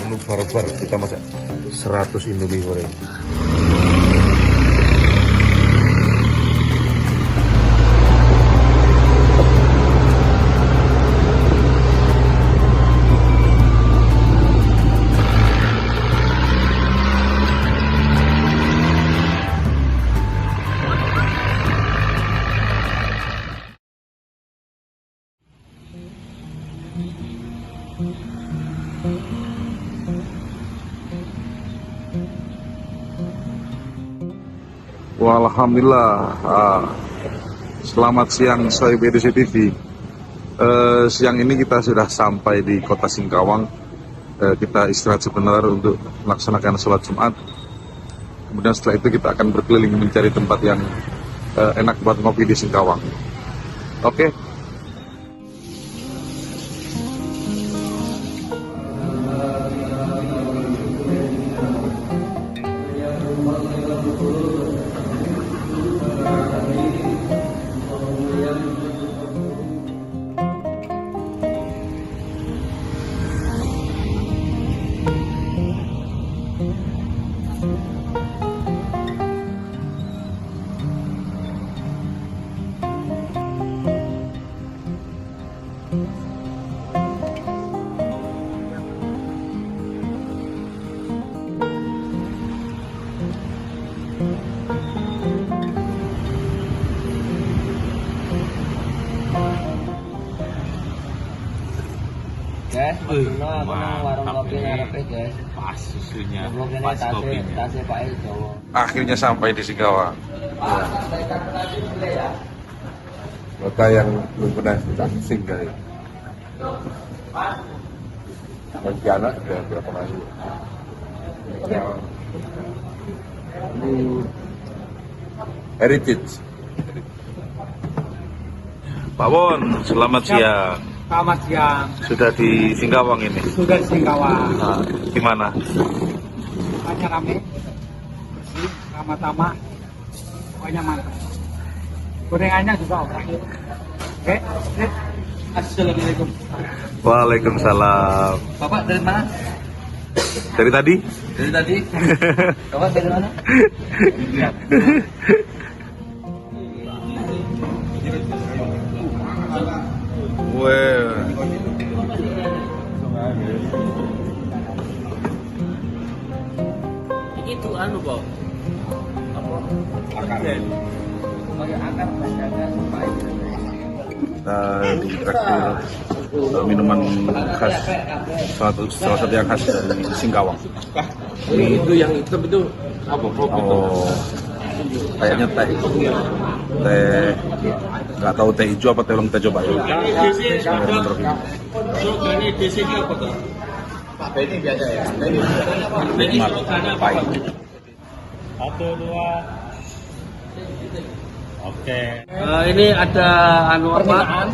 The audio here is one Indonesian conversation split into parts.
menu barbar kita masak 100 Indomie goreng. Wah, alhamdulillah. Selamat siang Sohib EDC TV. Siang ini kita sudah sampai di kota Singkawang. Kita istirahat sebentar untuk melaksanakan sholat Jumat. Kemudian setelah itu kita akan berkeliling mencari tempat yang enak buat ngopi di Singkawang. Oke. Guys, warung kopi ngarepe guys. Pas susunya, Pas pas kopinya. tasnya Pak El Jawa. Akhirnya sampai di Singkawang. Kota yang belum pernah kita singgah. Pontianak sudah berapa kali? Ini heritage. Pak Won, selamat siang. Selamat siang. Sudah di Singkawang ini. Sudah di Singkawang. Nah, gimana? Tempatnya rame, bersih, ramah-tamah, pokoknya mantap. Gorengannya juga oke. Oke, sip. Assalamualaikum. Waalaikumsalam. Bapak dari mana? Dari tadi? Dari tadi. Bapak dari mana? Wah. Itu anu kok. Akar. Kayak akar banyaknya sampai. Kita ditraktir minuman khas, salah satu yang khas dari Singkawang. Itu yang hitam itu apa? Oh, kayaknya teh nggak tahu teh hijau apa teh long, kita coba ya. Ini biasa ya. Pahit. 1, 2. Oke. Ini ada anu apa?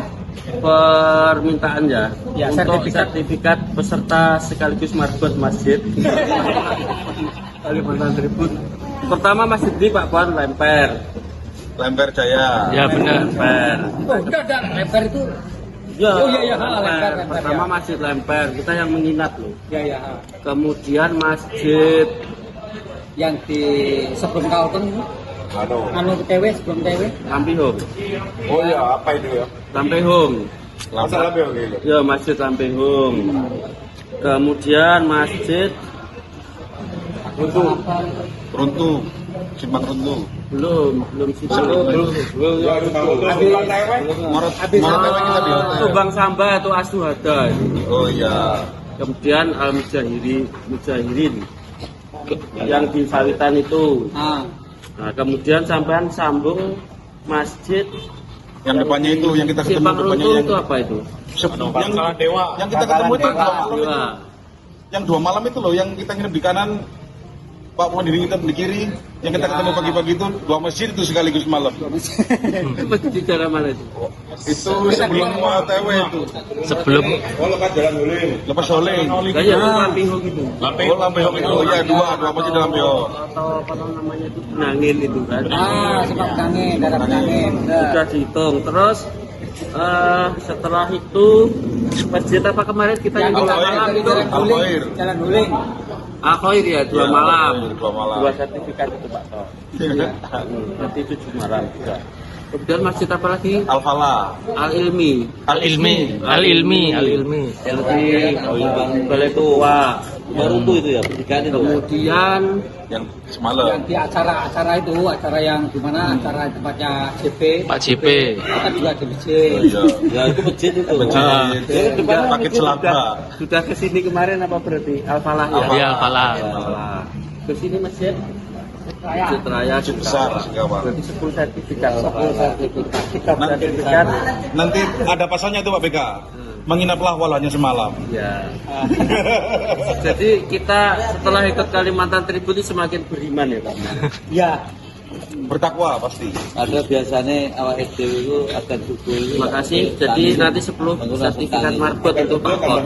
Permintaan ya, Ya, untuk sertifikat peserta sekaligus marbot masjid Kalimantan Tribun. Pertama masjid di Pak Puan Lemper. Lemper Jaya. Ya benar, Lemper. Enggak, lebar itu. Ya, Oh, iya, iya, Lemper. Lemper, Pertama ya. masjid Lemper, kita yang menginap loh. Ya, ya. Kemudian masjid Yang di sebelum Kalteng, anu TW sebelum TW. Lampihong. Oh ya, apa itu ya? Lampihong. Masa lebih gitu. Ya masjid Lampihong. Kemudian masjid Runtuh, simpang runtuh. belum sih. Subang Samba atau Asuhada. Oh iya. Kemudian Al Mujahirin yang di Sawitan itu. Nah, kemudian sampean sambung masjid Yang depannya itu yang kita ketemu Simpang depannya Runtuh yang itu apa itu? yang Dewa. Yang kita ketemu itu 2 malam itu. Dewa. Yang 2 malam itu loh, yang kita nginep di kanan, Pak Puan di kiri, yang kita ketemu pagi-pagi itu 2 masjid itu sekaligus malam. Masjid daerah mana itu? Itu sebelum OTW itu. Sebelum Lepas Soling. kayak Lampihong itu. Oh, Lampihong itu. Ya, dua masjid di Lampihong. Atau apa namanya itu? Nangin itu kan. Sebab angin, darah angin. Sudah dihitung. Terus setelah itu Masjid apa kemarin kita yang dua malam itu? Al-Khair. Jalan Huling. Al-Khair ya, 2 Ya, malam. Al-Khair, 2 malam. 2 sertifikat itu Pak Toh. Nanti 7 malam juga. Kemudian masjid apa lagi? Al-Falah. Al-Ilmi. Al-Ilmi. Al-Ilmi. Al-Ilmi. Balai Tua. Baru itu ya, pendidikan itu. Kemudian Yang semalam. Yang di acara itu, acara yang gimana? Acara tempatnya CP. Pak CP. Kita juga di masjid. Iya. Ya itu masjid itu. Masjid. Paket selapa. sudah ke sini kemarin apa berarti? Al-Falah ya? Iya, Al-Falah. Al-Falah. Ke sini masjid Masjid Raya Masjid besar Singkawang. Berarti 10 sertifikat. 10 sertifikat. Kitab sertifikat. Nanti ada pasalnya itu Pak BK. Menginaplah walanya semalam. Ya. Jadi kita setelah ikut Kalimantan Tribun ini semakin beriman ya Pak. Ya, Bertakwa pasti. ada biasanya awal SD itu akan suku itu. Terima kasih. Jadi nanti 10 sertifikat marbot untuk Pak Kor.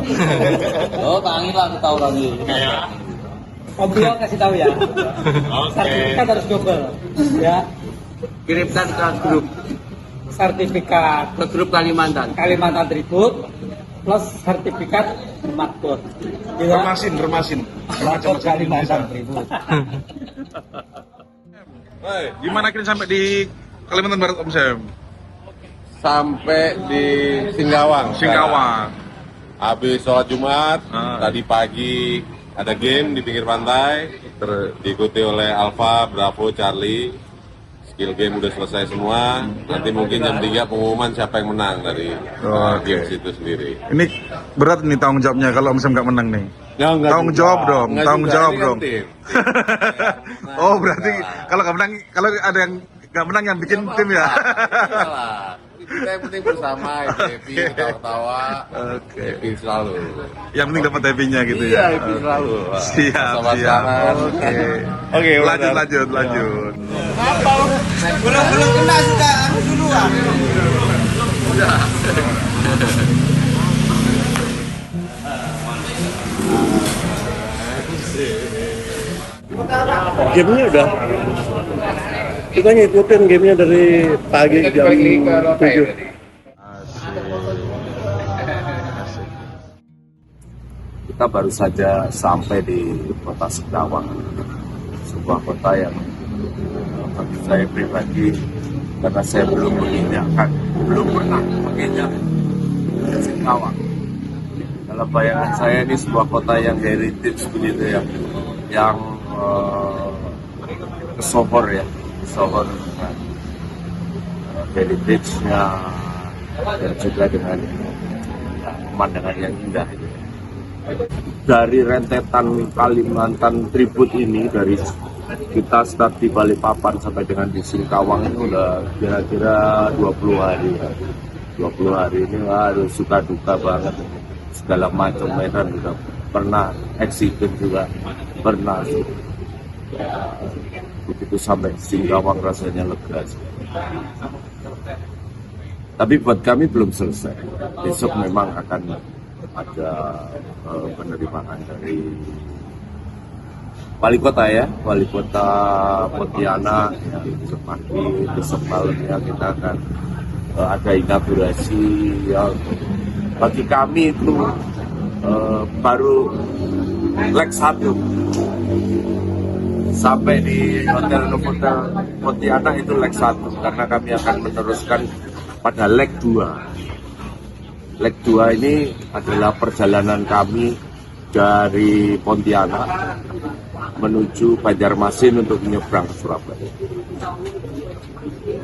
Oh, tangi lah kita orang ini. Om Bio kasih tahu ya. Sertifikat harus double. Ya, Kirimkan ke grup sertifikat Kalimantan. Kalimantan Tribun plus sertifikat Marbot. Remasin. Marbot Kalimantan Tribun. Gimana kini sampai di Kalimantan Barat Om Sam? Sampai di Singkawang. Habis sholat Jumat, tadi pagi ada game di pinggir pantai, diikuti oleh Alfa, Bravo, Charlie. Skill game udah selesai semua. Nanti mungkin jam 3 pengumuman siapa yang menang dari games itu sendiri. Ini berat nih tanggung jawabnya kalau Om Sam nggak menang nih. Ya, enggak Tanggung juga. jawab dong, Enggak tanggung juga, jawab ini kan dong. tim. Oh berarti kalau nggak menang, kalau ada yang nggak menang yang bikin tim ya. Iyalah. Kita yang penting bersama, happy, ketawa-tawa, Oke. happy selalu. Yang penting dapat happy-nya gitu Iya, ya. happy selalu. Siap. Sama-sama. Oke. Lanjut. Belum kena sudah duluan. Gamenya udah kita ngikutin gamenya dari pagi jam 7. Kita baru saja sampai di kota Singkawang, sebuah kota yang bagi saya pribadi, karena saya belum pernah menginjak Singkawang. Dalam bayangan saya ini sebuah kota yang heritage begitu ya, yang kesohor ya, kesohor dengan heritage-nya dan juga dengan pemandangan yang indah. Dari rentetan Kalimantan Tribun ini, dari kita start di Balikpapan sampai dengan di Singkawang itu udah kira-kira 20 hari. 20 hari ini harus suka duka banget, segala macam medan juga pernah, eksibit juga pernah. Begitu sampai Singkawang rasanya lega. Tapi buat kami belum selesai. Besok memang akan ada penerimaan dari wali kota ya, wali kota Pontianak ya, besok malamnya kita akan ada inaugurasi ya. Bagi kami itu baru leg 1 sampai di Hotel Novotel Pontianak itu leg 1, karena kami akan meneruskan pada leg 2. Leg 2 ini adalah perjalanan kami dari Pontianak menuju Banjarmasin untuk menyeberang ke Surabaya.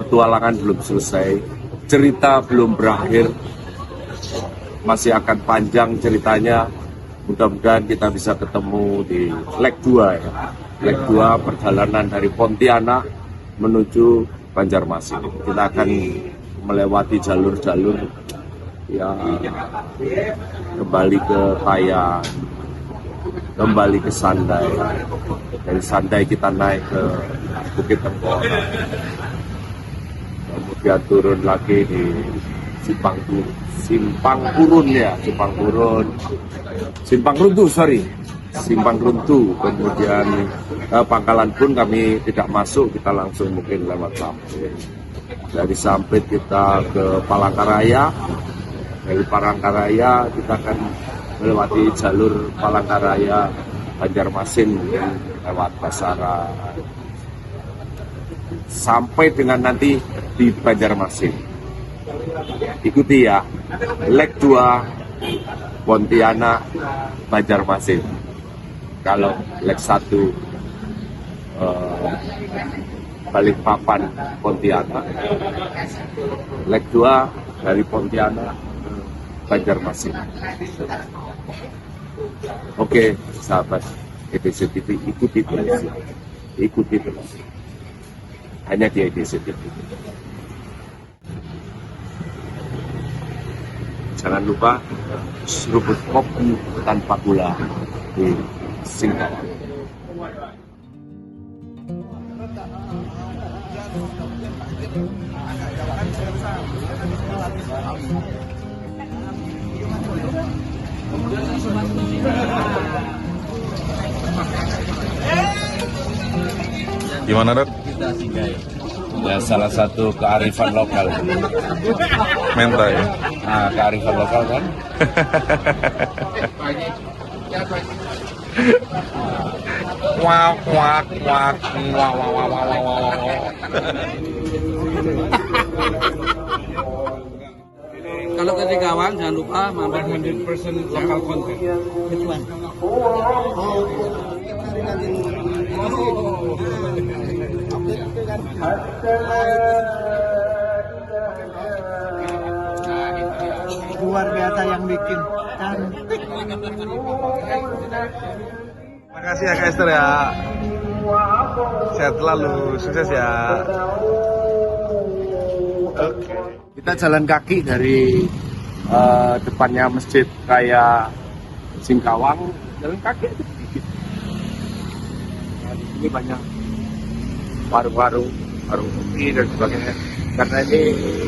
Petualangan belum selesai, cerita belum berakhir, masih akan panjang ceritanya. Mudah-mudahan kita bisa ketemu di leg 2 ya. Leg 2 perjalanan dari Pontianak menuju Banjarmasin. Kita akan melewati jalur-jalur ya, kembali ke Tayan, kembali ke Sandai. Dari Sandai kita naik ke Bukit Tengkorak, kemudian turun lagi di Simpang Runtuh. Kemudian Pangkalan Bun kami tidak masuk, kita langsung mungkin lewat Sampit. Dari Sampit kita ke Palangkaraya, Dari Palangkaraya kita akan melewati jalur Palangkaraya, Banjarmasin, lewat Basara, sampai dengan nanti di Banjarmasin. Ikuti ya, leg 2 Pontianak Banjarmasin. Kalau leg 1 Balikpapan Pontianak, leg 2 dari Pontianak Banjarmasin. Oke, sahabat EDC TV, ikuti terus. Ikuti terus. Hanya di EDC TV. Jangan lupa seruput kopi tanpa gula di Singkawang. Gimana, Red? Ya, salah satu kearifan lokal. Mentai. Nah, kearifan lokal kan. Wak wak wak wak wak wak wak wak wak. Kalau ke Singkawang jangan lupa mampir 100% lokal content. Luar biasa yang bikin cantik. Makasih ya Kak Esther ya. Sehat selalu, sukses ya. Oke. Kita jalan kaki dari depannya Masjid Raya Singkawang, jalan kaki aja sedikit. Nah, di sini banyak warung-warung, warung kopi dan sebagainya. Karena ini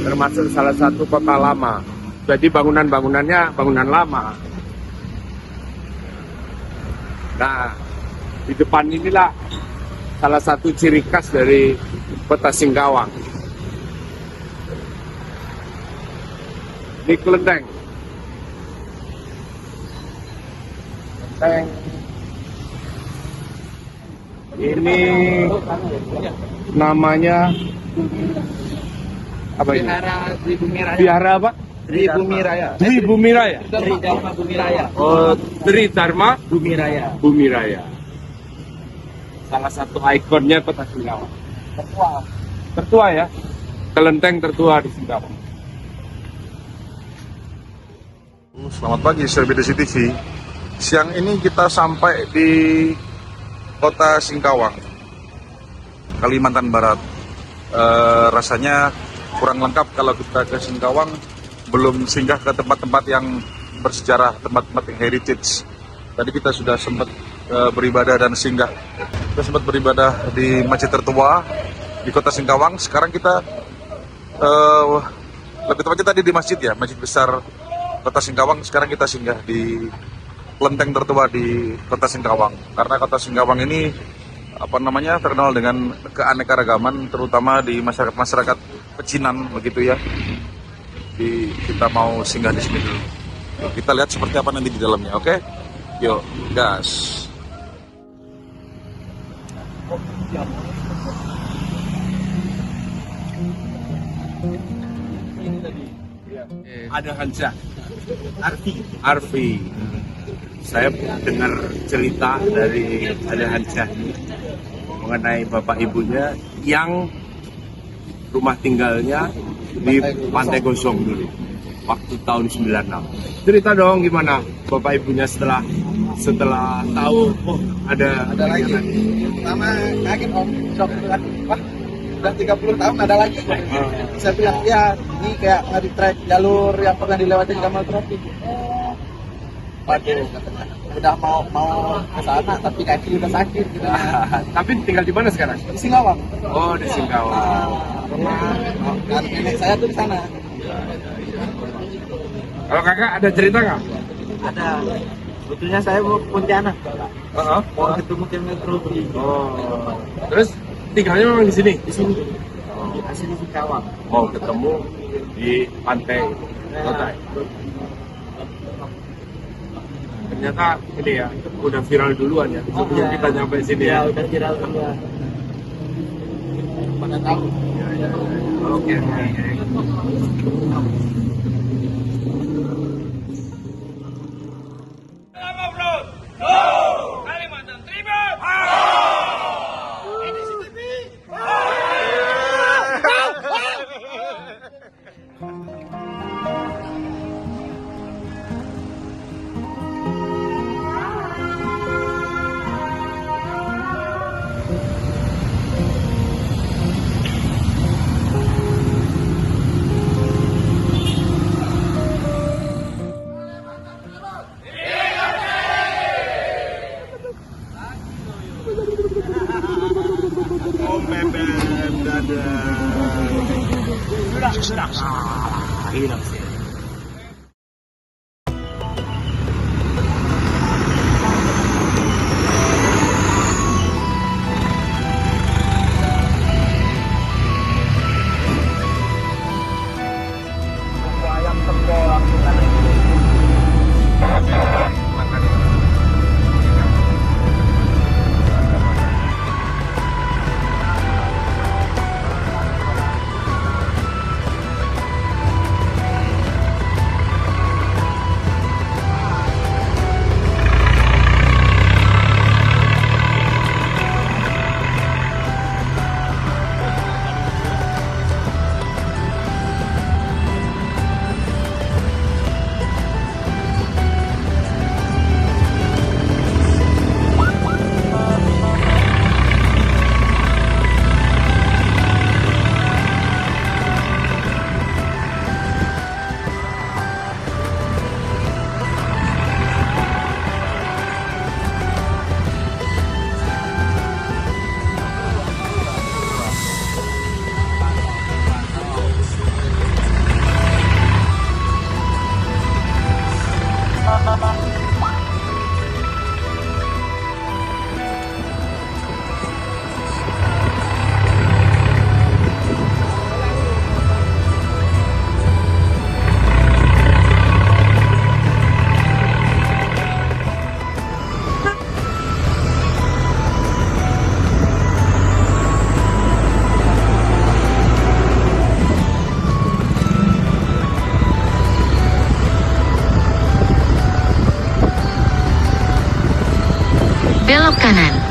termasuk salah satu kota lama. Jadi bangunan-bangunannya bangunan lama. Nah, di depan inilah salah satu ciri khas dari kota Singkawang. Ini kelenteng. Kelenteng. Ini namanya apa ini? Dwi Bumi Raya. Biara apa? Dwi Bumi Raya. Dwi Bumi Raya. Dwi Dharma Bumi Raya. Oh, Dri Dharma Bumi Raya. Bumi Raya. Salah satu ikonnya kota Singkawang. Tertua ya. Kelenteng tertua di Singkawang. Selamat pagi, saya BDC TV. Siang ini kita sampai di kota Singkawang, Kalimantan Barat. Rasanya kurang lengkap kalau kita ke Singkawang belum singgah ke tempat-tempat yang bersejarah, tempat-tempat yang heritage. Tadi kita sudah sempat beribadah dan singgah. Kita sempat beribadah di masjid tertua di kota Singkawang. Sekarang kita lebih tepatnya tadi di masjid ya, masjid besar kota Singkawang. Sekarang kita singgah di kelenteng tertua di kota Singkawang. Karena kota Singkawang ini terkenal dengan keanekaragaman, terutama di masyarakat pecinan begitu ya. Kita mau singgah di sini dulu. Yuk, kita lihat seperti apa nanti di dalamnya, oke? Yuk, gas. Ada Hansa, Arfi. Saya dengar cerita dari Ada Hansa mengenai bapak ibunya yang rumah tinggalnya di Pantai Gosong dulu, waktu tahun 96. Cerita dong gimana bapak ibunya setelah tahu ada lagi. Pertama kaget om, shock kan. Wah, udah 30 tahun ada lagi. Saya bilang ya ini kayak nggak di track jalur yang pernah dilewatin Kamal Tropik. Waduh, udah mau ke sana tapi kaki udah sakit gitu. Tapi tinggal di mana sekarang? Di Singkawang. Oh, di Singkawang. Dan nenek saya tuh di sana. Kalau kakak ada cerita nggak? Ada. Sebetulnya saya mau ke Pontianak. Mau ketemu Metro. Oh. Terus tinggalnya memang di sini? Di sini. Di sini Singkawang. Mau ketemu di pantai Kota. ternyata ini ya udah viral duluan ya sebelum kita nyampe sini ya. udah viral duluan. Pada tahu. Oke. Belok kanan.